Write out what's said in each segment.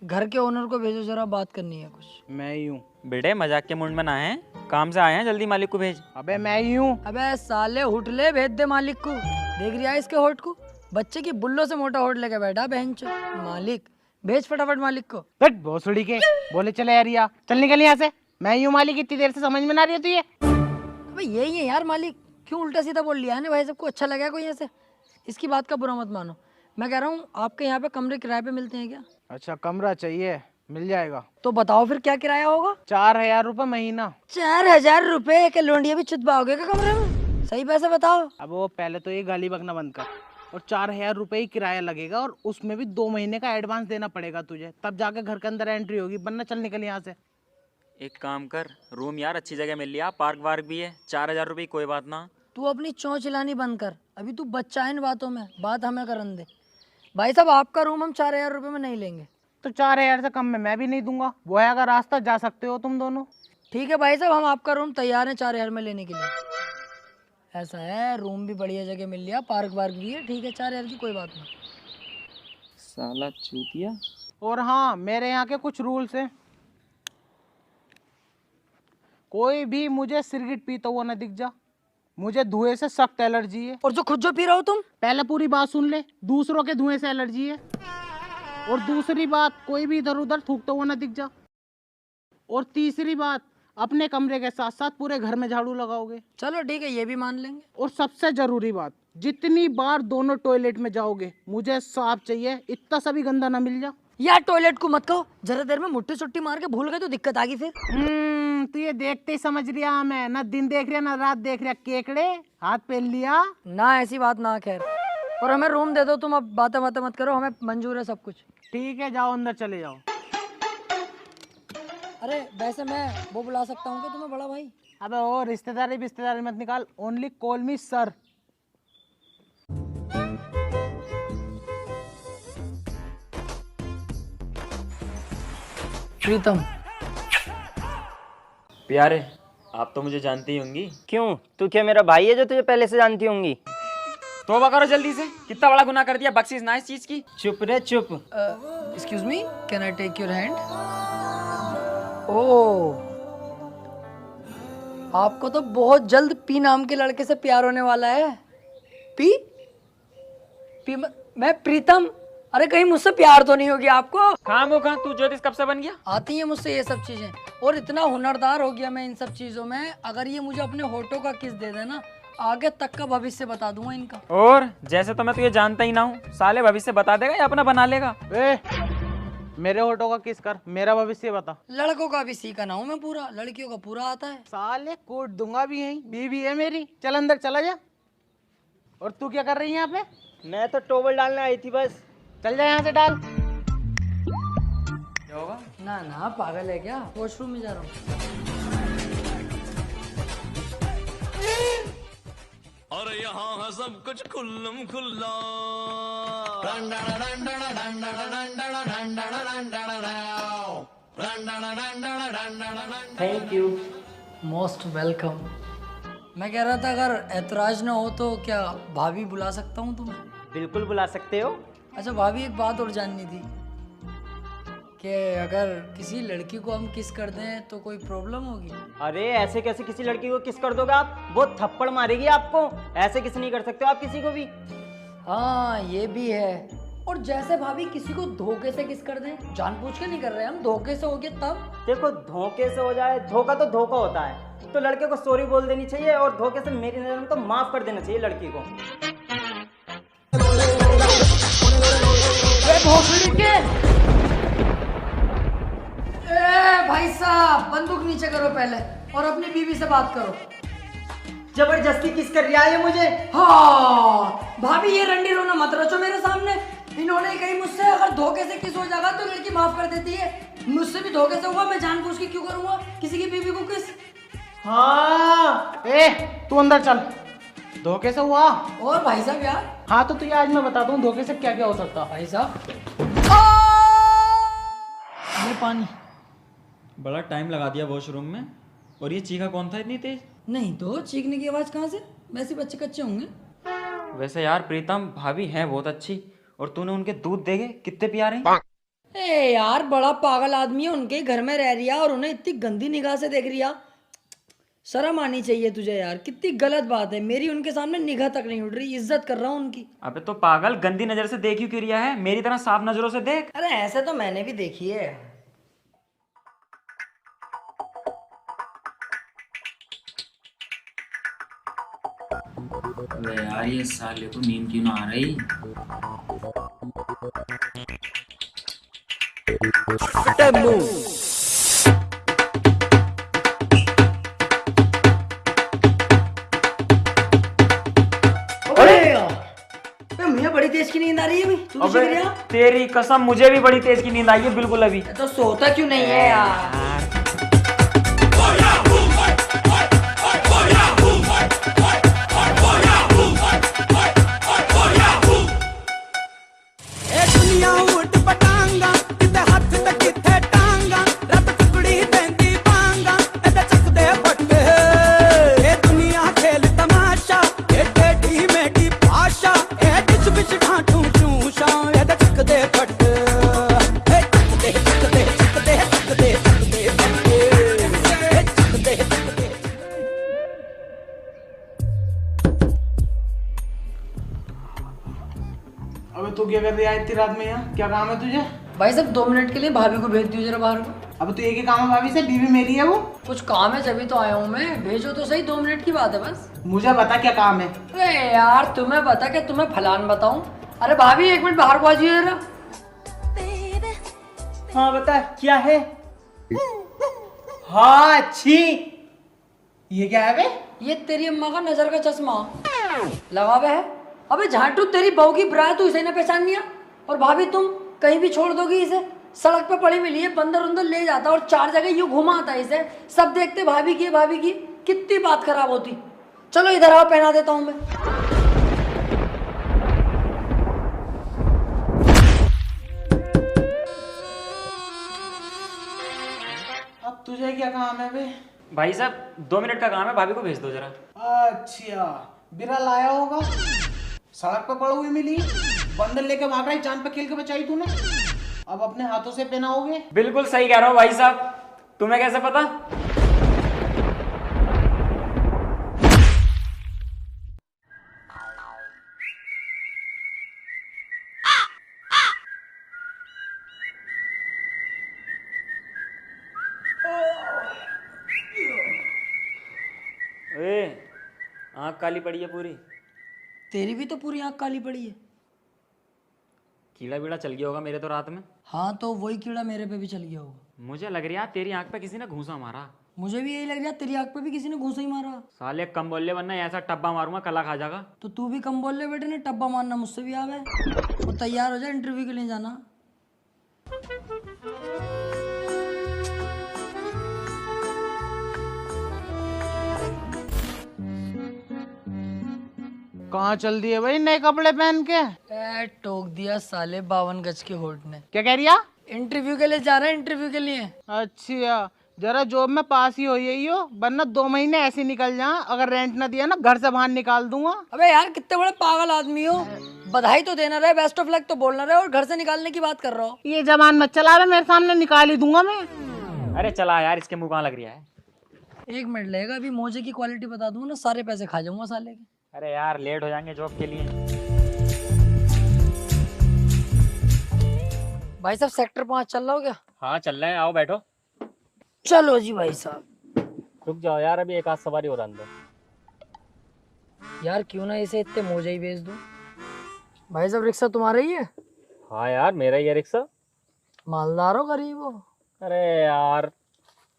घर के ओनर को भेजो, जरा बात करनी है कुछ। मैं ही हूँ। बेटे मजाक के मूड में ना है, काम से आए हैं, जल्दी मालिक को भेज। अबे मैं ही हूँ। अबे साले हुटले भेज दे मालिक को। देख रहा है इसके होठ को, बच्चे की बुल्लो से मोटा होठ लेके बैठा बहनचो। मालिक भेज फटाफट मालिक को। हट भोसड़ी के बोले चले यार, या चल निकल यहाँ से। मैं ही हूँ मालिक, इतनी देर से समझ में ना रही है तुझे? अबे यही है यार मालिक, क्यों उल्टा सीधा बोल लिया है ना भाई? सबको अच्छा लगा कोई ऐसे? इसकी बात का बुरा मत मानो। मैं कह रहा हूँ आपके यहाँ पे कमरे किराए पे मिलते हैं क्या? अच्छा कमरा चाहिए, मिल जाएगा। तो बताओ फिर क्या किराया होगा? 4000 रुपये महीना। 4000 रुपए के लोंडिया भी चुदवाओगे क्या कमरे में? सही पैसे बताओ। अब वो पहले तो ये गाली बकना बंद कर। और 4000 रुपये ही किराया लगेगा, और उसमें भी 2 महीने का एडवांस देना पड़ेगा तुझे, तब जाके घर के अंदर एंट्री होगी, वरना चल निकल यहाँ से। एक काम कर, रूम यार अच्छी जगह मिल लिया, पार्क वार्क भी है, 4000 रुपये कोई बात ना। तू अपनी चौंच चिल्लानी बंद कर, अभी तू बच्चा है इन बातों में, बात हमें करन दे। भाई साहब आपका रूम हम 4000 रुपये में नहीं लेंगे। तो 4000 से कम में मैं भी नहीं दूंगा। वो है अगर रास्ता जा सकते हो तुम दोनों। ठीक है भाई साहब, हम आपका रूम तैयार है 4000 में लेने के लिए। ऐसा है, रूम भी बढ़िया जगह मिल लिया, पार्क वार्क भी है, ठीक है 4000 की कोई बात नहीं। साला चूतिया। और हाँ, मेरे यहाँ के कुछ रूल्स हैं। कोई भी मुझे सिगरेट पीता हुआ ना दिख जा, मुझे धुएं से सख्त एलर्जी है। और जो खुद जो पी रहे हो तुम? पहले पूरी बात सुन ले, दूसरों के धुएं से एलर्जी है। और दूसरी बात, कोई भी इधर उधर थूकता हुआ ना दिख जा। और तीसरी बात, अपने कमरे के साथ साथ पूरे घर में झाड़ू लगाओगे। चलो ठीक है, ये भी मान लेंगे। और सबसे जरूरी बात, जितनी बार दोनों टॉयलेट में जाओगे मुझे साफ चाहिए, इतना सा भी गंदा ना मिल जा। यार टॉयलेट को मत कहो, जरा देर में मुट्ठी सुट्टी मार के भूल गए तो दिक्कत आ गई फिर। तू ये देखते ही समझ रिया, मैं ना दिन देख रिया ना रात देख रिया। केकड़े हाथ पहन लिया ना, ऐसी बात ना। खैर, और हमें रूम दे दो तुम, अब बातें बातें मत करो, हमें मंजूर है सब कुछ। ठीक है, जाओ अंदर चले जाओ। अरे वैसे मैं वो बुला सकता हूँ क्या तुम्हें, बड़ा भाई? अबे ओ रिश्तेदारी मत निकाल, ओनली कॉल मी सर। प्रीतम। प्यारे, आप तो मुझे जानती ही होंगी। क्यों, तू क्या मेरा भाई है जो तुझे पहले से जानती होंगी? तौबा करो जल्दी से, कितना बड़ा गुनाह कर दिया, बख्शिश ना इस चीज की। चुप रे चुप। Excuse me, can I take your hand? Oh, आपको तो बहुत जल्द पी नाम के लड़के से प्यार होने वाला है। पी पी मैं प्रीतम। अरे कहीं मुझसे प्यार तो नहीं होगी आपको? खामोखा तू ज्योतिष कब से बन गया? आती है मुझसे ये सब चीजें, और इतना हुनरदार हो गया मैं इन सब चीजों में। अगर ये मुझे अपने होठों का किस दे देना, आगे तक का भविष्य बता दूंगा इनका। और जैसे तो मैं तुझे जानता ही ना हूँ, साले भविष्य बता देगा या अपना बना लेगा? मेरे होठों का किस कर, मेरा भविष्य बता। लड़कों का भी सीखा ना हूँ मैं पूरा, लड़कियों का पूरा आता है। साले कूट दूंगा भी यहीं, बीवी है मेरी। चल अंदर चला जा। और तू क्या कर रही है यहाँ पे? मैं तो टॉवल डालने आई थी बस। चल जा यहाँ से, डाल। क्या होगा? ना ना, पागल है क्या? वॉशरूम में जा रहा हूँ। और यहाँ है सब कुछ खुल्लम खुल्ला। Thank you. Most welcome. मैं कह रहा था अगर ऐतराज ना हो तो क्या भाभी बुला सकता हूँ तुम्हें? बिल्कुल बुला सकते हो। अच्छा भाभी, एक बात और जाननी थी कि अगर किसी लड़की को हम किस कर दें तो कोई प्रॉब्लम होगी? अरे ऐसे कैसे किसी लड़की को किस कर दोगे आप? वो थप्पड़ मारेगी आपको। ऐसे किस नहीं कर सकते हो आप किसी को भी। हाँ ये भी है। और जैसे भाभी किसी को धोखे से किस कर दें, जानबूझ के नहीं कर रहे हम, धोखे से हो गया तब? देखो धोखे से हो जाए, धोखा तो धोखा होता है, तो लड़के को सॉरी बोल देनी चाहिए, और धोखे से मेरी नजर में तो माफ कर देना चाहिए लड़की को। भाई साहब बंदूक नीचे करो पहले, और अपनी बीवी से बात करो। जबरदस्ती किस कर रहा है मुझे? हाँ भाभी, ये रंडी रोना मत रचो मेरे सामने। इन्होंने कही मुझसे अगर धोखे से किस हो जाएगा तो लड़की माफ कर देती है। मुझसे भी धोखे से हुआ, मैं जानबूझ के क्यों करूंगा किसी की बीवी को किस? हाँ। तू अंदर चल। धोखे से हुआ। और भाई साहब यार, हाँ तो तुझे आज मैं बताता हूँ धोखे से क्या क्या हो सकता है। भाई साहब ये पानी बड़ा टाइम लगा दिया वॉशरूम में। और ये चीखा कौन था इतनी तेज? नहीं तो चीखने की आवाज कहाँ से? वैसे बच्चे कच्चे होंगे। वैसे यार प्रीतम भाभी हैं बहुत अच्छी, और तूने उनके दूध देखे कितने प्यारे हैं। ए यार, बड़ा पागल आदमी है, उनके घर में रह रिया और उन्हें इतनी गंदी निगाह से देख रिया। शर्म आनी चाहिए तुझे यार, कितनी गलत बात है। मेरी उनके सामने निगाह तक नहीं उठ रही, इज्जत कर रहा हूँ उनकी। अबे तो पागल, गंदी नजर से देख क्यों रिया है? मेरी तरह साफ नजरों से देख। अरे ऐसे तो मैंने भी देखी है। अबे यार ये साले को नींद क्यों ना आ रही? मुझे बड़ी तेज की नींद आ रही है। तू तो अबे तेरी कसम मुझे भी बड़ी तेज की नींद आई है बिल्कुल अभी। तो सोता क्यों नहीं है यार? अबे तू क्या कर रही है इतनी रात में यहाँ? क्या काम है तुझे? भाई साहब 2 मिनट के लिए भाभी को भेज दियो जरा बाहर को। अब तो एक ही काम है भाभी से, बीवी मेरी है वो। कुछ काम है जब तो आया हूँ मैं, भेजो तो सही, 2 मिनट की बात है बस। मुझे बता क्या काम है। अरे यार तुम्हें बता के तुम्हें फलान बताऊं। अरे भाभी 1 मिनट बाहर को आ जाइए जरा। हाँ बता क्या है। हाँ अच्छी। ये क्या है बे? ये तेरी अम्मा का नजर का चश्मा लगा हुआ है। अबे झाटू, तेरी बहू की ब्रा, तू इसे ना पहचान लिया? और भाभी तुम कहीं भी छोड़ दोगी इसे? सड़क पे पड़ी मिली है, बंदर उंदर ले जाता और 4 जगह यूं घुमाता इसे, सब देखते भाभी की भाभी की। कितनी बात खराब होती। चलो इधर आओ, पहना देता हूँ मैं। अब तुझे क्या काम है बे? भाई साहब 2 मिनट का काम है, भाभी को भेज दो जरा। अच्छा, बिरा लाया होगा, सड़क पे पड़ी हुई मिली, बंदर लेके भाग रहा है, जान पे खेल के बचाई तूने, अब अपने हाथों से पहनाओगे। बिल्कुल सही कह रहा हूँ भाई साहब, तुम्हें कैसे पता? ए, आँख काली पड़ी है पूरी। तेरी भी तो पूरी आँख काली पड़ी है। कीड़ा बीड़ा चल गया होगा मेरे तो रात में। हाँ तो वही कीड़ा मेरे पे भी चल गया होगा। मुझे लग रहा है तेरी आँख पे किसी ने घूंसा मारा। मुझे भी यही लग रहा है, तेरी आँख पे भी किसी ने घूंसा ही मारा। साले कम बोल ले वरना ऐसा टब्बा मारूंगा कला खा जाएगा। तो तू भी कम बोल ले बेटे ने, टब्बा मारना मुझसे भी आवे। और तैयार हो जा, इंटरव्यू के लिए जाना। कहाँ चल दिए भाई नए कपड़े पहन के? टोक दिया साले 52 गज के होट ने। क्या कह रिया? इंटरव्यू के लिए जा रहे हैं, इंटरव्यू के लिए। अच्छा, जरा जॉब में पास ही हो यही हो, वरना 2 महीने ऐसे निकल जा, अगर रेंट ना दिया ना घर से बाहर निकाल दूंगा। अबे यार कितने बड़े पागल आदमी हो, बधाई तो देना रहे, बेस्ट ऑफ लक तो बोलना रहे, और घर से निकालने की बात कर रहा हो। ये जबान मत चला रहे, मेरे सामने निकाल ही दूंगा मैं। अरे चला यार, इसके मुंह कहाँ लग रहा है। 1 मिनट लगेगा, अभी मोजे की क्वालिटी बता दूंगा ना, सारे पैसे खा जाऊंगा साले के। अरे यार लेट हो जाएंगे जॉब के लिए। भाई साहब सेक्टर 5 चल रहा हो क्या? हाँ चल रहे हैं, आओ बैठो। चलो जी भाई साहब। रुक जाओ यार, अभी एक आध सवारी और अंदर। यार क्यों ना इसे इतने मोजे ही बेच दूं। भाई साहब रिक्शा तुम्हारा ही है? हाँ यार मेरा ही है रिक्शा। मालदार हो गरीब हो? अरे यार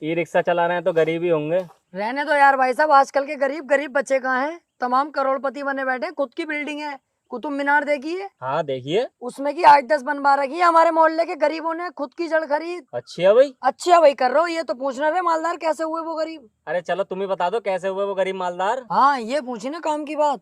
ई रिक्शा चला रहे हैं तो गरीब ही होंगे। रहने दो यार भाई साहब, आजकल के गरीब गरीब बच्चे कहाँ हैं? तमाम करोड़पति बने बैठे, खुद की बिल्डिंग है, कुतुब मीनार देखी है? हाँ देखिए। उसमें की 8-10 बनवा रखी है हमारे मोहल्ले के गरीबों ने, खुद की जड़ खरीद। अच्छी है भाई। अच्छा वही कर रहा हूँ, ये तो पूछना रहे मालदार कैसे हुए वो गरीब। अरे चलो तुम ही बता दो कैसे हुए वो गरीब मालदार। हाँ ये पूछी ना काम की बात।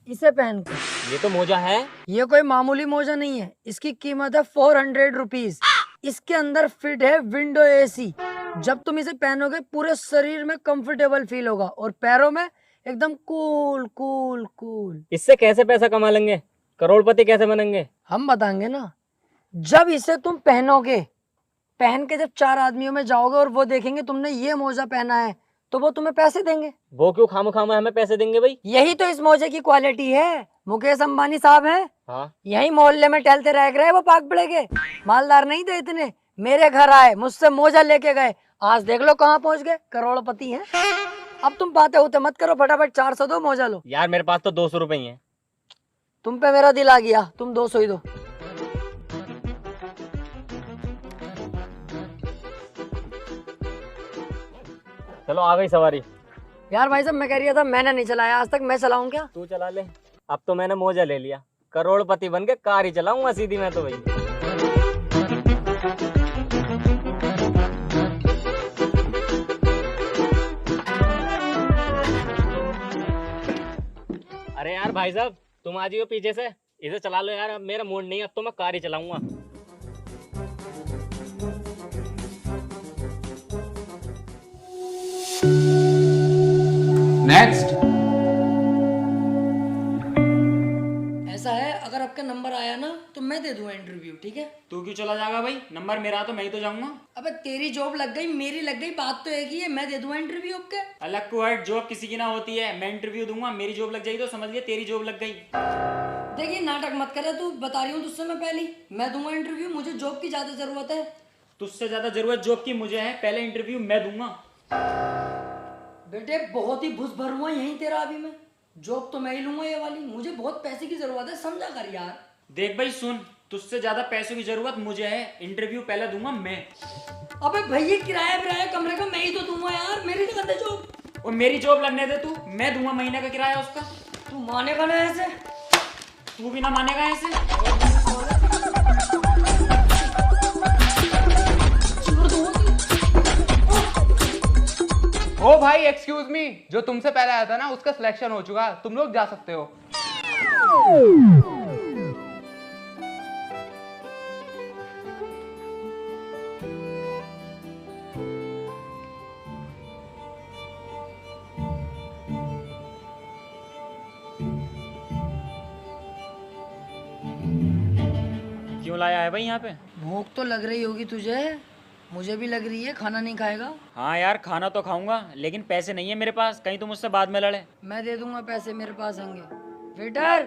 इसे पहन कर, ये तो मोजा है। ये कोई मामूली मोजा नहीं है, इसकी कीमत है 400 रुपीज। इसके अंदर फिट है विंडो एसी। जब तुम इसे पहनोगे पूरे शरीर में कंफर्टेबल फील होगा और पैरों में एकदम कूल कूल कूल। इससे कैसे पैसा कमा लेंगे, करोड़पति कैसे बनेंगे? हम बताएंगे ना। जब इसे तुम पहनोगे, पहन के जब 4 आदमियों में जाओगे और वो देखेंगे तुमने ये मोजा पहना है तो वो तुम्हें पैसे देंगे। वो क्यों खामो हमें पैसे देंगे भाई? यही तो इस मोजे की क्वालिटी है। मुकेश अंबानी साहब हैं, हाँ। यही मोहल्ले में टहलते रह गए, वो पाक पड़े के मालदार नहीं थे इतने। मेरे घर आए, मुझसे मोजा लेके गए, आज देख लो कहाँ पहुंच गए, करोड़पति हैं। अब तुम बातें होते मत करो, फटाफट 400 दो, मोजा लो। यार मेरे पास तो 200 रुपए ही है। तुम पे मेरा दिल आ गया, तुम 200 ही दो। चलो आ गई सवारी। यार भाई साहब मैं कह रहा था, मैंने नहीं चलाया आज तक, मैं चलाऊं क्या? तू चला ले। अब तो मैंने मोजा ले लिया, करोड़पति बन के कार ही चलाऊंगा सीधी मैं तो भाई। अरे यार भाई साहब तुम आ जाइए पीछे से, इसे चला लो यार, अब मेरा मूड नहीं है, अब तो मैं कार ही चलाऊंगा। नेक्स्ट। ऐसा है, अगर आपका नंबर आया ना तो मैं दे दूंगा इंटरव्यू, ठीक है? तू क्यों चला जाएगा भाई? नंबर मेरा तो मैं ही तो जाऊंगा। अबे तेरी जॉब लग गई, मेरी लग गई, बात तो एक ही है। मैं दे दूंगा इंटरव्यू आपके। अलग को हट, जॉब किसी की ना होती है। मैं इंटरव्यू दूंगा, मेरी जॉब लग जाएगी तो समझ लिया तेरी जॉब लग गई। देखिए नाटक मत करे, तू बता रही हूँ तुझसे मैं पहले, मैं दूंगा इंटरव्यू, मुझे जॉब की ज्यादा जरूरत है। तुझसे ज्यादा जरूरत जॉब की मुझे है, पहले इंटरव्यू मैं दूंगा। बेटे बहुत ही घुस भर हुआ यहीं तेरा, अभी मैं जॉब तो मैं ही लूंगा ये वाली, मुझे बहुत पैसे की जरूरत है, समझा कर यार। देख भाई सुन, तुझसे ज्यादा पैसों की जरूरत मुझे है, इंटरव्यू पहले दूंगा मैं। अबे भैया किराया कमरे का मैं ही तो दूंगा यार, मेरी नहीं करते जॉब। और मेरी जॉब लगने दे तू, मैं दूंगा महीने का किराया उसका। तू मानेगा ना ऐसे? तू भी ना मानेगा ऐसे। ओ भाई एक्सक्यूज मी, जो तुमसे पहले आया था ना उसका सिलेक्शन हो चुका, तुम लोग जा सकते हो। क्यों लाया है भाई यहाँ पे? भूख तो लग रही होगी तुझे, मुझे भी लग रही है। खाना नहीं खाएगा? हाँ यार खाना तो खाऊंगा, लेकिन पैसे नहीं है मेरे पास, कहीं तुम मुझसे बाद में लड़े। मैं दे दूंगा पैसे, मेरे पास होंगे। वेटर।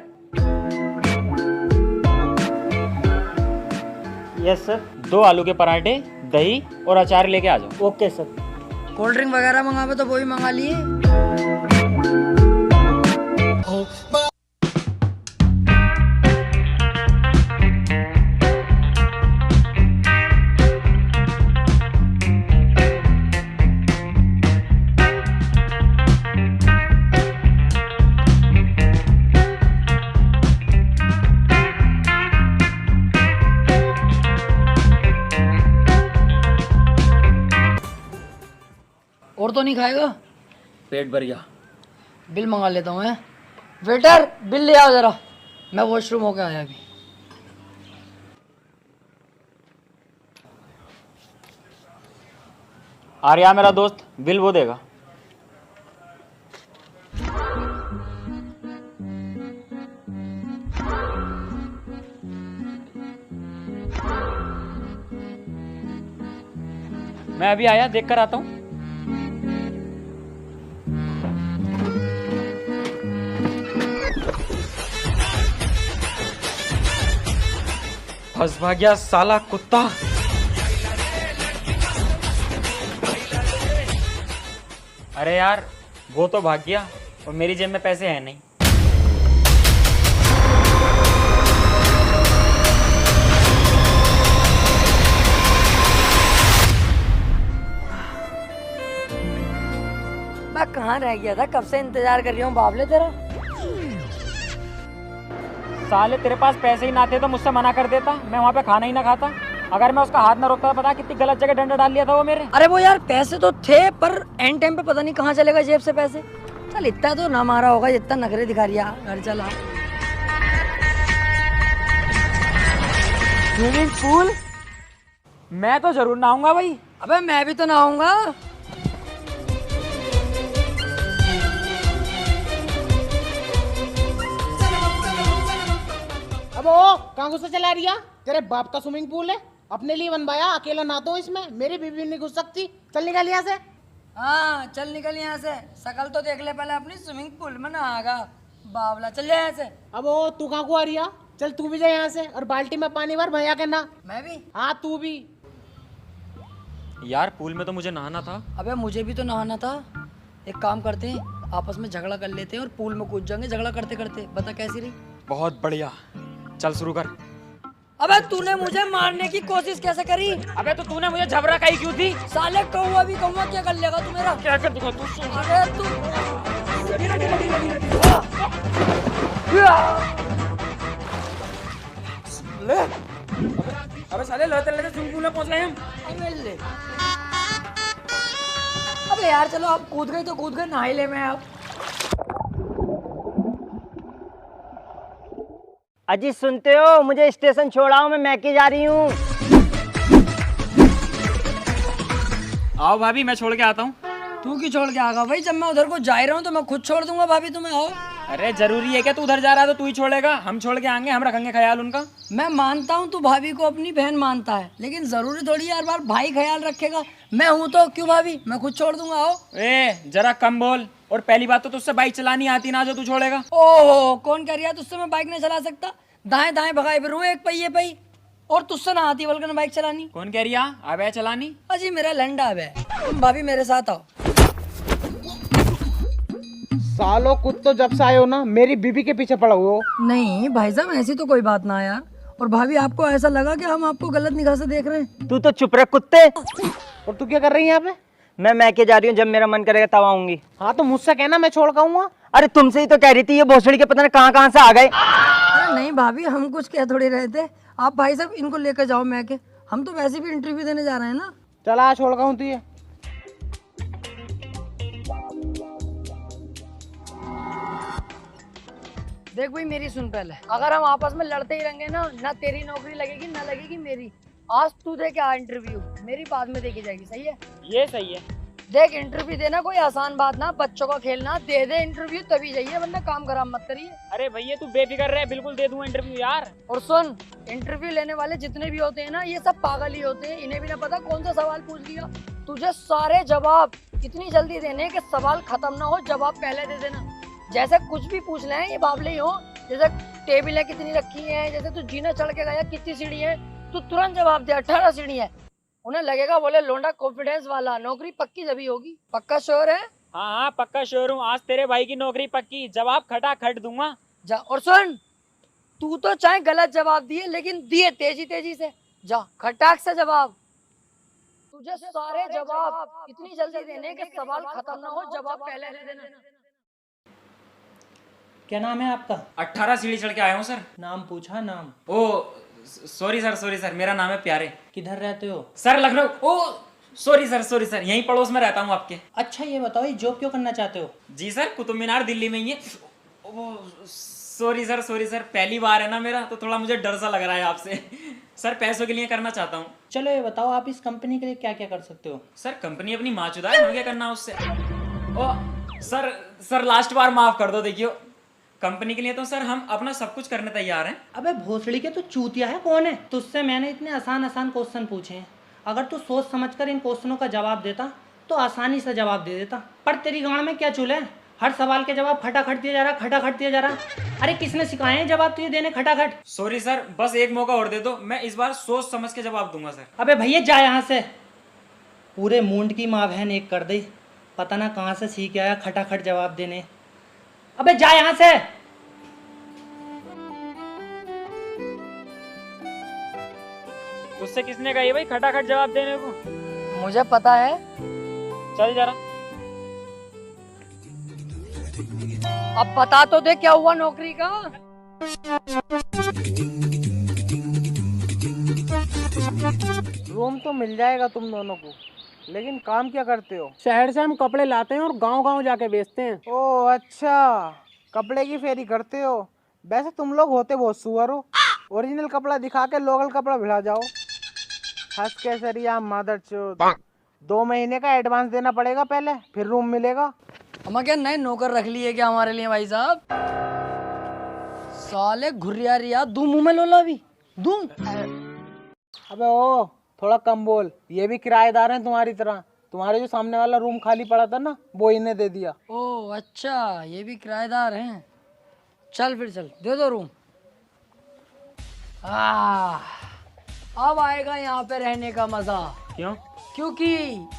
Yes sir. 2 आलू के पराठे, दही और अचार लेके आ जाओ। Okay sir. कोल्ड ड्रिंक वगैरह मंगावे तो वो भी मंगा लिए। और तो नहीं खाएगा? पेट भर गया। बिल मंगा लेता हूँ। वेटर बिल ले आओ जरा, मैं वॉशरूम होके आया अभी। आर्या मेरा दोस्त, बिल वो देगा। मैं अभी आया, देख कर आता हूँ। फंस भाग गया साला कुत्ता। अरे यार वो तो भाग गया और मेरी जेब में पैसे हैं नहीं। मैं कहाँ रह गया था, कब से इंतजार कर रही हूँ बाबले तेरा। साले तेरे पास पैसे ही ना थे तो मुझसे मना कर देता, मैं वहाँ पे खाना ही ना खाता। अगर मैं उसका हाथ ना रोकता, पता कितनी गलत जगह डंडा डाल लिया था वो मेरे। अरे वो यार पैसे तो थे, पर एंड टाइम पे पता नहीं कहाँ चलेगा जेब से पैसे। चल इतना तो ना मारा होगा जितना नखरे दिखा रही है। घर चला। स्विमिंग पूल मैं तो जरूर नहाऊंगा भाई। अबे मैं भी तो नहाऊंगा। अब ओ कहाँ गुस्सा चला रही है? तेरे बाप का स्विमिंग पूल है, अपने लिए बनवाया, अकेला नहाता हूँ इसमें, मेरी बीवी नहीं घुस सकती। चल निकल यहाँ से। हाँ चल निकल यहाँ से, शकल तो देख ले पहले अपनी, स्विमिंग पूल में नहागा बावला। चल जा यहाँ से। अब ओ तू कहाँ को आ रही है? चल तू भी जा यहाँ से और बाल्टी में पानी भर भैया के ना। मैं भी? हाँ तू भी। यार पूल में तो मुझे नहाना था। अबे मुझे भी तो नहाना था। एक काम करते हैं, आपस में झगड़ा कर लेते हैं और पूल में कूद जाएंगे झगड़ा करते करते। बता कैसी रही? बहुत बढ़िया, चल शुरू कर। अबे तूने मुझे मारने की कोशिश कैसे करी? अबे तो तूने मुझे झबरा काई क्यों थी? साले कौवा भी कौवा, क्या कर लेगा तू मेरा? क्या कर दूंगा तू? अबे तू अबे साले लड़ते लड़ते स्विमिंग पूल में पहुंच गए हम। अबे ले। अबे यार चलो, आप कूद गए तो कूद गए, नहा ही ले मैं अब। अजी सुनते हो, मुझे स्टेशन छोड़ाओ, मैं मैके जा रही हूँ। आओ भाभी, मैं छोड़ के आता हूँ। तू क्यों छोड़ के आगा भाई? जब मैं उधर को जा ही रहा हूँ तो मैं खुद छोड़ दूंगा भाभी तुम्हें। आओ। अरे जरूरी है क्या तू उधर जा रहा है तो तू ही छोड़ेगा? हम छोड़ के आएंगे, हम रखेंगे ख्याल उनका। मैं मानता हूँ तू भाभी को अपनी बहन मानता है, लेकिन जरूरी थोड़ी है हर बार भाई ख्याल रखेगा। मैं हूँ तो क्यों भाभी, मैं खुद छोड़ दूंगा। आओ। ए जरा कम बोल, और पहली बात तो तुझसे बाइक चलानी आती ना जो तू छोड़ेगा। ओहो, कौन कह रहा है तुझसे मैं बाइक नहीं चला सकता? दाएं दाएं भगाए फिरूं एक पहिए पे ही, और तुझसे ना आती बल्कि बाइक चलानी। कौन कह रही है अब है चलानी? अजी मेरा लंडा है। तुम भाभी मेरे साथ आओ। सालों कुछ तो जब से आए हो ना मेरी बीबी के पीछे पड़ा हुए हो। नहीं भाई साहब, ऐसी तो कोई बात ना है यार। और भाभी आपको ऐसा लगा कि हम आपको गलत निगाह से देख रहे हैं? तू तो चुप रह कुत्ते। और तू क्या कर रही है यहाँ पे? मैं मैके जा रही हूँ, जब मेरा मन करेगा तब आऊंगी। हाँ तो मुझसे कहना, मैं छोड़ खाऊंगा। अरे तुमसे ही तो कह रही थी, ये भोसड़ी के पता नहीं कहाँ कहाँ से आ गए। अरे नहीं भाभी, हम कुछ कह थोड़ी रहे थे। आप भाई साहब इनको लेकर जाओ मैके, हम तो वैसे भी इंटरव्यू देने जा रहे हैं ना। चला छोड़ खाऊं तू ये। देख भाई मेरी सुन पहले, अगर हम आपस में लड़ते ही रहेंगे ना, ना तेरी नौकरी लगेगी ना लगेगी मेरी। आज तू दे क्या इंटरव्यू, मेरी बाद में देखी जाएगी। सही है? ये सही है। देख इंटरव्यू देना कोई आसान बात ना, बच्चों का खेलना। दे दे इंटरव्यू तभी जाइए, वरना काम खराब मत करिए। अरे भैया तू बेफिक्र रहे, बिल्कुल दे दूंगा इंटरव्यू यार। और सुन, इंटरव्यू लेने वाले जितने भी होते हैं ना, ये सब पागल ही होते हैं। इन्हें भी ना पता कौन सा सवाल पूछ लिया। तुझे सारे जवाब इतनी जल्दी देने कि सवाल खत्म ना हो, जवाब पहले दे देना। जैसे कुछ भी पूछ ले ये बावले ही हो। जैसे टेबलें कितनी रखी हैं, जैसे तू जीना चढ़ के गया कितनी सीढ़ी है, तू तुरंत जवाब दे 18 सीढ़ी है। उन्हें लगेगा बोले लोंडा कॉन्फिडेंस वाला, नौकरी पक्की जभी होगी। पक्का श्योर है? हाँ हाँ पक्का श्योर हूँ, आज तेरे भाई की नौकरी पक्की, जवाब खटा खट दूंगा। जा। और सुन, तू तो चाहे गलत जवाब दिए, लेकिन दिए तेजी तेजी से। जा खटाक से जवाब। तुझे सारे जवाब इतनी जल्दी देने कि सवाल खत्म ना हो, जवाब पहले दे देना। क्या नाम है आपका? 18 सीढ़ी चढ़ के आया हूँ सर। नाम पूछा? नाम? ओ सॉरी सर, मेरा नाम है प्यारे। किधर रहते हो? सर लखनऊ। ओ सॉरी सर, यहीं पड़ोस में रहता हूँ आपके। अच्छा ये बताओ, ये जॉब क्यों करना चाहते हो? जी सर, कुतुब मीनार दिल्ली में ही है। ओ सॉरी सर, पहली बार है ना मेरा, तो थोड़ा मुझे डर सा लग रहा है आपसे। सर पैसों के लिए करना चाहता हूँ। चलो ये बताओ, आप इस कंपनी के लिए क्या क्या कर सकते हो? सर कंपनी अपनी माचुदा है, हमें क्या करना है उससे। ओ सर लास्ट बार माफ कर दो। देखियो, कंपनी के लिए तो सर हम अपना सब कुछ करने तैयार हैं। अबे भोसड़ी के तू चूतिया है कौन है? तुझसे मैंने इतने आसान क्वेश्चन पूछे हैं, अगर तू सोच समझकर इन क्वेश्चनों का जवाब देता तो आसानी से जवाब दे देता। पर तेरी गांड में क्या चूल है? हर सवाल के जवाब खटाखट दिया जा रहा। अरे किसने सिखाए हैं जवाब तुझे देने खटाखट? सॉरी सर, बस एक मौका और दे दो, मैं इस बार सोच समझ के जवाब दूंगा सर। अबे भैया जा यहाँ से। पूरे मूंड की माँ बहन एक कर दे, पता ना कहाँ से सीख आया खटाखट जवाब देने। अबे जा यहाँ से। उससे किसने कही भाई खटाखट जवाब देने को? मुझे पता है। चल जरा। अब बता तो दे क्या हुआ नौकरी का। रूम तो मिल जाएगा तुम दोनों को, लेकिन काम क्या करते हो? शहर से हम कपड़े लाते हैं और गांव-गांव जाके बेचते हैं। ओह अच्छा, कपड़े की फेरी करते हो। वैसे तुम लोग होते बहुत सुअर हो, ओरिजिनल कपड़ा दिखा के लोकल कपड़ा भिड़ा जाओ। हंस के सरिया मादरचोद। 2 महीने का एडवांस देना पड़ेगा पहले, फिर रूम मिलेगा। हम क्या नए नौकर रख लिए क्या हमारे लिए भाई साहब? साले घुरिया रिया दूं मुंह में लोला भी दूं। अबे ओ थोड़ा कम बोल, ये भी किराएदार हैं तुम्हारी तरह। तुम्हारे जो सामने वाला रूम खाली पड़ा था ना, वो इन्हें दे दिया। ओह अच्छा, ये भी किराएदार हैं। चल फिर चल, दे दो रूम। अब आएगा यहाँ पे रहने का मजा। क्यों? क्योंकि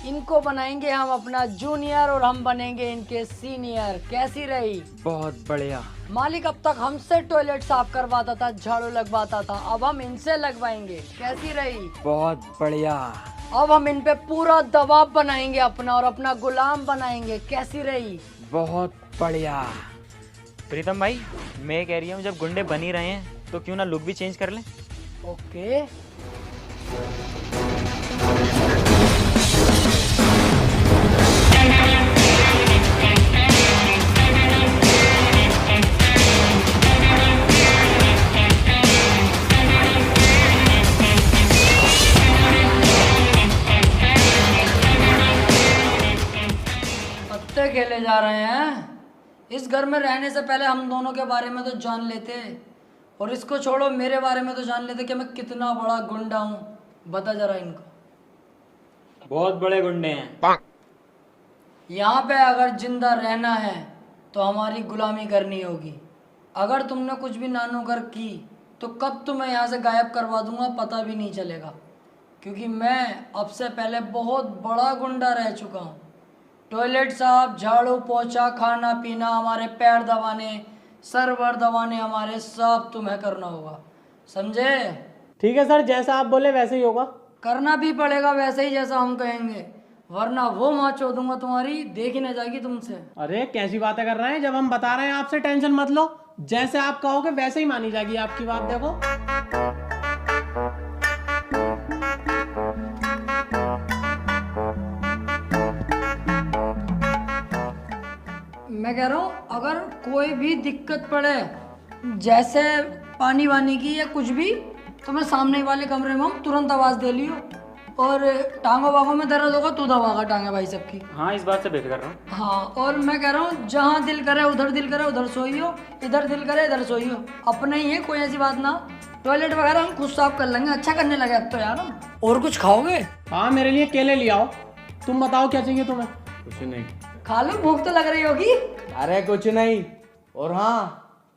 इनको बनाएंगे हम अपना जूनियर और हम बनेंगे इनके सीनियर। कैसी रही? बहुत बढ़िया। मालिक अब तक हमसे टॉयलेट साफ करवाता था, झाड़ू लगवाता था, अब हम इनसे लगवाएंगे। कैसी रही? बहुत बढ़िया। अब हम इन पे पूरा दबाव बनाएंगे अपना और अपना गुलाम बनाएंगे। कैसी रही? बहुत बढ़िया। प्रीतम भाई, मैं कह रही हूँ जब गुंडे बन ही रहे हैं तो क्यों ना लुक भी चेंज कर लें। ओके। पत्ते खेले जा रहे हैं। इस घर में रहने से पहले हम दोनों के बारे में तो जान लेते, और इसको छोड़ो मेरे बारे में तो जान लेते कि मैं कितना बड़ा गुंडा हूँ। बता जरा इनको। बहुत बड़े गुंडे हैं। यहाँ पे अगर जिंदा रहना है तो हमारी गुलामी करनी होगी। अगर तुमने कुछ भी नानोकर की तो कब तुम्हें यहाँ से गायब करवा दूंगा पता भी नहीं चलेगा, क्योंकि मैं अब से पहले बहुत बड़ा गुंडा रह चुका हूँ। टॉयलेट साफ, झाड़ू पोछा, खाना पीना, हमारे पैर दबाने, सर वर दबाने, हमारे सब तुम्हें करना होगा, समझे? ठीक है सर, जैसा आप बोले वैसे ही होगा। करना भी पड़ेगा वैसे ही जैसा हम कहेंगे, वरना वो माँ चोदूंगा तुम्हारी, देख ही न जाएगी तुमसे। अरे कैसी बातें कर रहे हैं, जब हम बता रहे हैं आपसे टेंशन मत लो। जैसे आप कहोगे वैसे ही मानी जाएगी आपकी बात। देखो मैं कह रहा हूँ अगर कोई भी दिक्कत पड़े, जैसे पानी वानी की या कुछ भी, तो मैं सामने वाले कमरे में हूँ, तुरंत आवाज़ दे लियो। और टांगों बागों में दर्द होगा तो दबागा टांगे भाई सबकी। हाँ, इस बात से बेफिक्र रहो। हाँ, और मैं कह रहा हूँ जहाँ दिल करे उधर सोइयो, इधर दिल करे इधर सोइयो। अपने ही है, कोई ऐसी बात ना। टॉयलेट वगैरह हम खुद साफ कर लेंगे, अच्छा करने लगे अब तो यार हम। और कुछ खाओगे? हाँ, मेरे लिए केले ले आओ। तुम बताओ क्या चाहिए तुम्हें? कुछ नहीं। खा लो, भूख तो लग रही होगी। अरे कुछ नहीं। और हाँ,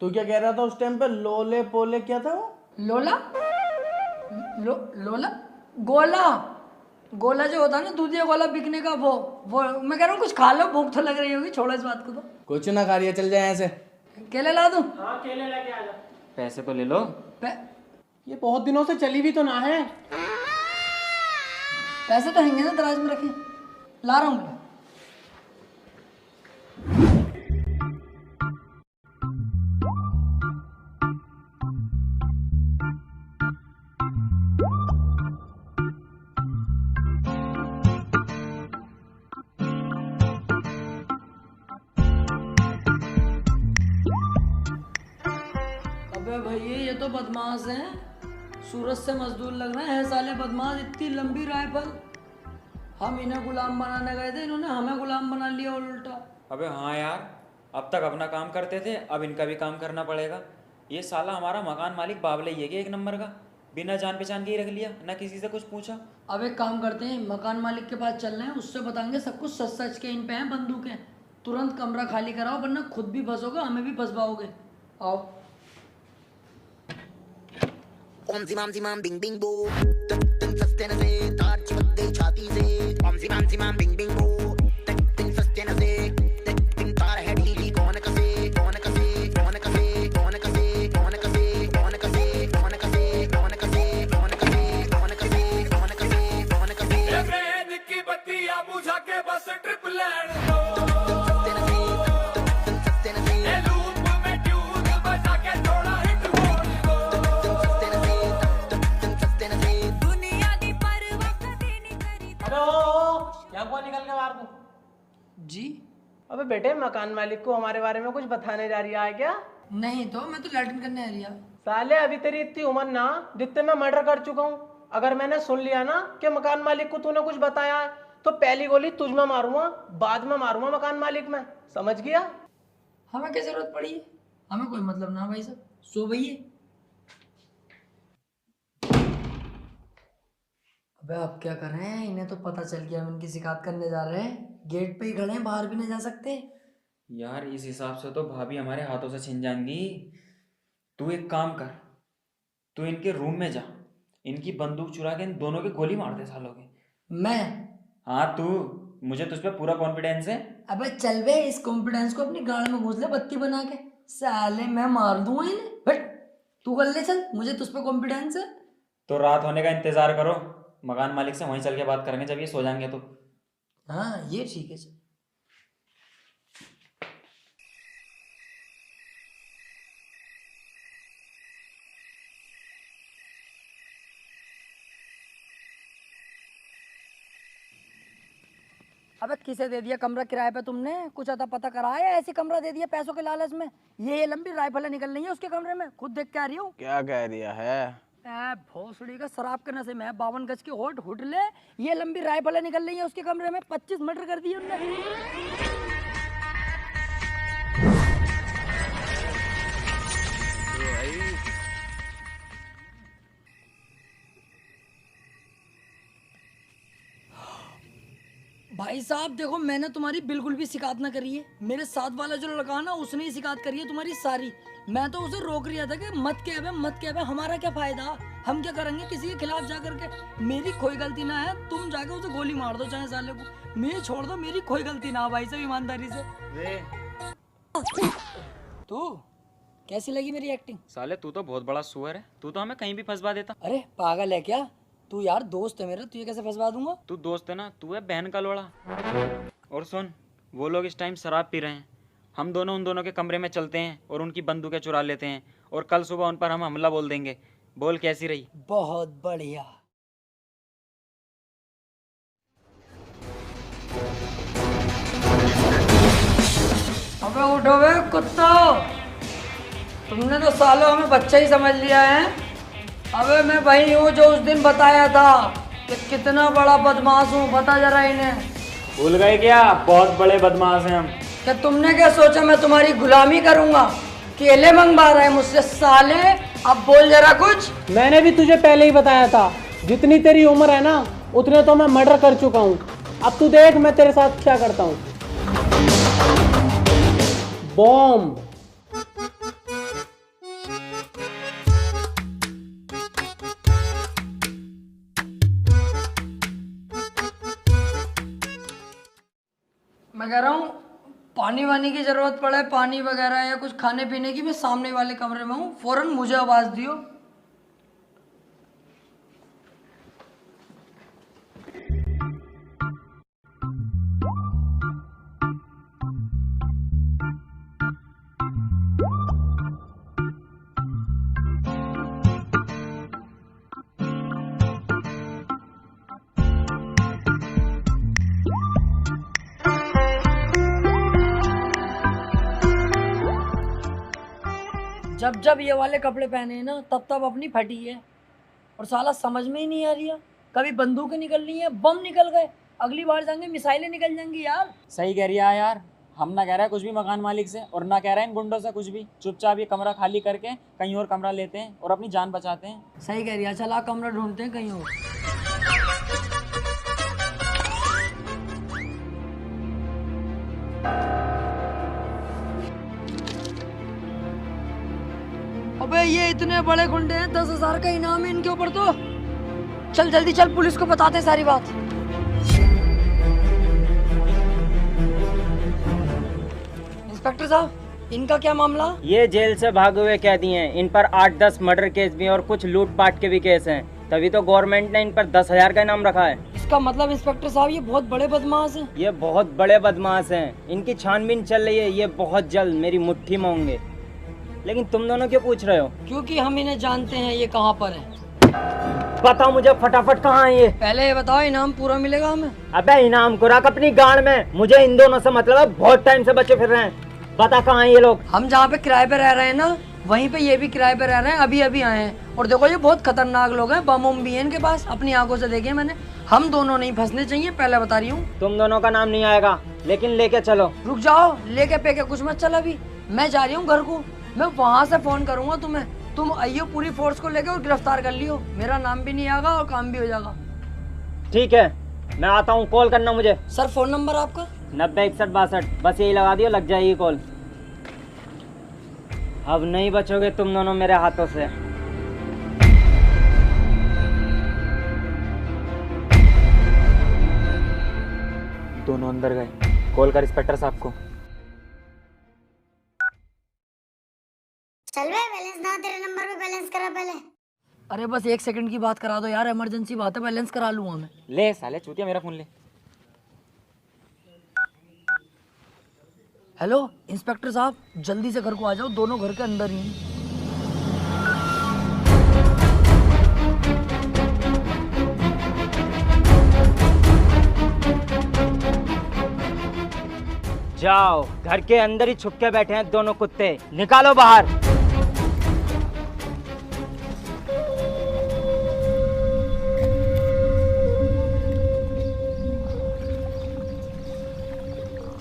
तू क्या कह रहा था उस टाइम पे? लोले पोले क्या था वो? लोला लोला गोला, गोला जो होता है ना, दूधिया गोला बिकने का, वो मैं कह रहा हूँ कुछ खा लो, भूख तो लग रही होगी। छोड़ो इस बात को। तो कुछ ना खा रही है, चल जाए यहाँ से। केले ला दूं? हाँ, केले लेके आ जा। पैसे तो ले लो। ये बहुत दिनों से चली भी तो ना है। पैसे तो हैंगे ना दराज में रखे, ला रहा हूँ। अबे भैया ये तो बदमाश हैं, सूरत से मजदूर लग रहे हैं साले बदमाश। इतनी लंबी राइफल, हम इन्हें गुलाम बनाने गए थे, इन्होंने हमें गुलाम बना लिया उल्टा। अबे हाँ यार, अब तक अपना काम करते थे, अब इनका भी काम करना पड़ेगा। ये साला हमारा मकान मालिक बाबले ही है कि 1 नंबर का, बिना जान पहचान के ही रख लिया, ना किसी से कुछ पूछा। अब एक काम करते हैं, मकान मालिक के पास चल रहे हैं, उससे बताएंगे सब कुछ सच सच के। इन पे हैं बंदूकें, तुरंत कमरा खाली कराओ, वरना खुद भी फंसोगे, हमें भी फंसवाओगे। आओ। ओम सी माम बिंग बिंग बो, तन सस्ते न से तार चिपक गई छाती से। ओम सी माम बिंग बिंग बो, तन सस्ते न से तार है ढीली। कौन कसे कौन कसे कौन कसे कौन कसे कौन कसे कौन कसे कौन कसे कौन कसे कौन कसे कौन कसे कौन कसे कौन कसे। रेड की बत्तियां बुझा के बस ट्रिप लैंड दो। जी। अबे बेटे, मकान मालिक को हमारे बारे में कुछ बताने जा रही है क्या? नहीं तो मैं तो लैट्रिन करने आ रिया। साले अभी तेरी इतनी उम्र ना जितने मैं मर्डर कर चुका हूँ। अगर मैंने सुन लिया ना कि मकान मालिक को तूने कुछ बताया है तो पहली गोली तुझ में मारूंगा, बाद में मारूंगा मकान मालिक में, समझ गया? हमें क्या जरूरत पड़ी है? हमें कोई मतलब ना भाई साहब, सो भैया। अबे अब क्या कर रहे हैं? इन्हें तो पता चल गया हम इनकी शिकायत करने जा रहे हैं। गेट पे ही खड़े हैं, बाहर भी नहीं जा सकते। यार इस हिसाब से तो भाभी हमारे हाथों से छिन जाएंगी। तू एक काम कर, तू इनके रूम में जा, इनकी बंदूक चुरा के इन दोनों के गोली मार दे सालों के। मैं? हाँ तू, मुझे तुझ पे पूरा कॉन्फिडेंस है। अबे चल बे, इस कॉन्फिडेंस को अपनी गाड़ में घुस ले बत्ती बना के। साले मैं मार दूंगा इन्हें। बट तू कर ले, चल, मुझे तुझ पे कॉन्फिडेंस है। तो रात होने का इंतजार करो, मकान मालिक से वहीं चल के बात करेंगे जब ये सो जाएंगे तो। हाँ ये ठीक है, चल। अबे किसे दे दिया कमरा किराए पे तुमने? कुछ अता पता कराया? ऐसे कमरा दे दिया पैसों के लालच में? ये लंबी राइफलें निकल रही है उसके कमरे में, खुद देख के आ रही हूँ। क्या कह दिया है? भोसड़ी का शराब के नशे में 52 गज की होट हुट ले, ये लंबी राइफलें निकल रही है उसके कमरे में। 25 मर्डर कर दिए उनने। भाई साहब देखो, मैंने तुम्हारी बिल्कुल भी शिकायत ना करी है। मेरे साथ वाला जो लड़का ना उसने ही शिकायत करी है तुम्हारी सारी। मैं तो उसे रोक रहा था कि मत कह बे, हमारा क्या फायदा, हम क्या करेंगे किसी के खिलाफ जा करके। मेरी कोई गलती ना है, तुम जाके उसे गोली मार दो चाहे साले को, मैं छोड़ दो, मेरी कोई गलती ना। भाई साहब ईमानदारी से। तू कैसी लगी मेरी एक्टिंग? साले तू तो बहुत बड़ा सुअर है, तू तो हमें कहीं भी फंसवा देता। अरे पागल है क्या तू? यार दोस्त है मेरा, तू ये कैसे फंसवा दूंगा? तू दोस्त है ना, तू है बहन का लोड़ा। और सुन, वो लोग इस टाइम शराब पी रहे हैं, हम दोनों उन दोनों के कमरे में चलते हैं और उनकी बंदूकें चुरा लेते हैं और कल सुबह उन पर हम हमला बोल देंगे। बोल कैसी रही? बहुत बढ़िया। अबे उठो बे कुत्ता, तुमने तो सालों हमें बच्चा ही समझ लिया है। अबे मैं वही हूँ जो उस दिन बताया था कि कितना बड़ा बदमाश हूँ, बता जरा इन्हें। भूल गए क्या? बहुत बड़े बदमाश हैं हम। क्या तुमने क्या सोचा मैं तुम्हारी गुलामी करूंगा? केले मंगवा रहे हैं मुझसे साले, अब बोल जरा कुछ। मैंने भी तुझे पहले ही बताया था, जितनी तेरी उम्र है ना उतने तो मैं मर्डर कर चुका हूँ। अब तू देख मैं तेरे साथ क्या करता हूँ। बॉम्ब। मैं कह रहा हूँ पानी वानी की जरूरत पड़े, पानी वगैरह या कुछ खाने पीने की, मैं सामने वाले कमरे में हूँ, फौरन मुझे आवाज दियो। जब जब ये वाले कपड़े पहने हैं ना तब तब अपनी फटी है, और साला समझ में ही नहीं आ रही है। कभी बंदूकें निकल रही हैं, बम निकल गए, अगली बार जाएंगे मिसाइलें निकल जाएंगी यार। सही कह रही है यार, हम ना कह रहे हैं कुछ भी मकान मालिक से और ना कह रहे हैं इन गुंडों से कुछ भी। चुपचाप ये कमरा खाली करके कहीं और कमरा लेते हैं और अपनी जान बचाते हैं। सही कह रही है, चला कमरा ढूंढते हैं कहीं और। अबे ये इतने बड़े गुंडे हैं, 10,000 का इनाम है इनके ऊपर तो। चल जल्दी चल, पुलिस को बताते हैं सारी बात। इंस्पेक्टर साहब इनका क्या मामला? ये जेल से भागे हुए कैदी हैं, इन पर 8-10 मर्डर केस भी हैं और कुछ लूटपाट के भी केस हैं, तभी तो गवर्नमेंट ने इन पर 10,000 का इनाम रखा है। इसका मतलब इंस्पेक्टर साहब ये बहुत बड़े बदमाश हैं। ये बहुत बड़े बदमाश हैं, इनकी छानबीन चल रही है, ये बहुत जल्द मेरी मुट्ठी में होंगे। लेकिन तुम दोनों क्यों पूछ रहे हो? क्योंकि हम इन्हें जानते हैं, ये कहाँ पर है। बताओ मुझे फटाफट कहाँ है ये। पहले ये बताओ इनाम पूरा मिलेगा हमें? अबे इनाम को रख अपनी गाड़ में, मुझे इन दोनों से मतलब है, बहुत टाइम से बचे फिर रहे हैं। बता कहाँ है ये लोग। हम जहाँ पे किराए पे रह रहे हैं ना, वहीं पे ये भी किराए पे रह रहे हैं, अभी अभी आए हैं। और देखो ये बहुत खतरनाक लोग हैं, बम उम भी है इनके पास, अपनी आंखों से देखे मैंने। हम दोनों नहीं फंसने चाहिए, पहले बता रही हूँ। तुम दोनों का नाम नहीं आएगा, लेकिन लेके चलो। रुक जाओ, लेके पे के कुछ मत चल, अभी मैं जा रही हूँ घर को, मैं वहाँ से फोन करूंगा तुम्हें, तुम आइयो पूरी फोर्स को लेके और गिरफ्तार कर लियो, मेरा नाम भी नहीं आएगा और काम भी हो जाएगा। ठीक है मैं आता हूँ, कॉल करना मुझे। सर फोन नंबर आपका? 906162, बस यही लगा दियो, लग जाएगी कॉल। अब नहीं बचोगे तुम दोनों मेरे हाथों से। दोनों अंदर गए, कॉल कर इंस्पेक्टर साहब को। चल बे, बैलेंस ना तेरे नंबर पे बैलेंस करा पहले। अरे बस 1 सेकंड की बात करा दो यार, इमरजेंसी बात है, बैलेंस करा लूंगा मैं। ले साले चूतिया, मेरा फोन ले। हेलो इंस्पेक्टर साहब, जल्दी से घर को आ जाओ, दोनों घर के अंदर ही हैं। जाओ, घर के अंदर ही छुप के बैठे हैं दोनों कुत्ते, निकालो बाहर।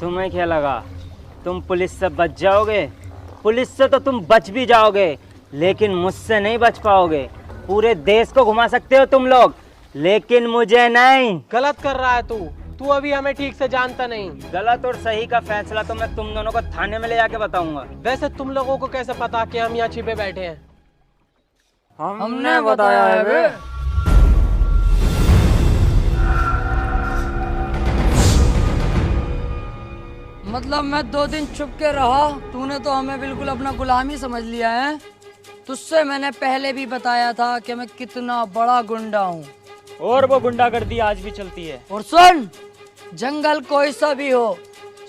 तुम्हें क्या लगा तुम पुलिस से बच जाओगे? पुलिस से तो तुम बच भी जाओगे, लेकिन मुझसे नहीं बच पाओगे। पूरे देश को घुमा सकते हो तुम लोग, लेकिन मुझे नहीं। गलत कर रहा है तू अभी हमें ठीक से जानता नहीं। गलत और सही का फैसला तो मैं तुम दोनों को थाने में ले जाके बताऊंगा। वैसे तुम लोगों को कैसे पता कि हम यहाँ छिपे बैठे हैं? हमने बताया है बे। मतलब मैं 2 दिन छुप के रहा, तूने तो हमें बिल्कुल अपना गुलाम ही समझ लिया है। तुझसे मैंने पहले भी बताया था कि मैं कितना बड़ा गुंडा हूँ, और वो गुंडागर्दी आज भी चलती है। और सुन, जंगल कोई सा भी हो,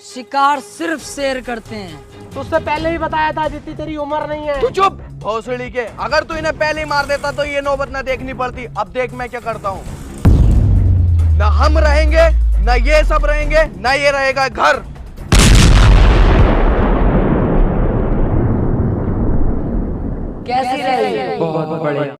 शिकार सिर्फ शेर करते हैं। तुझसे पहले भी बताया था, जितनी तेरी उम्र नहीं है। तू चुप भोसड़ी के, अगर तू इन्हें पहले ही मार देता तो ये नौबत ना देखनी पड़ती। अब देख मैं क्या करता हूँ। ना हम रहेंगे, ना ये सब रहेंगे, ना ये रहेगा घर। कैसी रही? बहुत बढ़िया।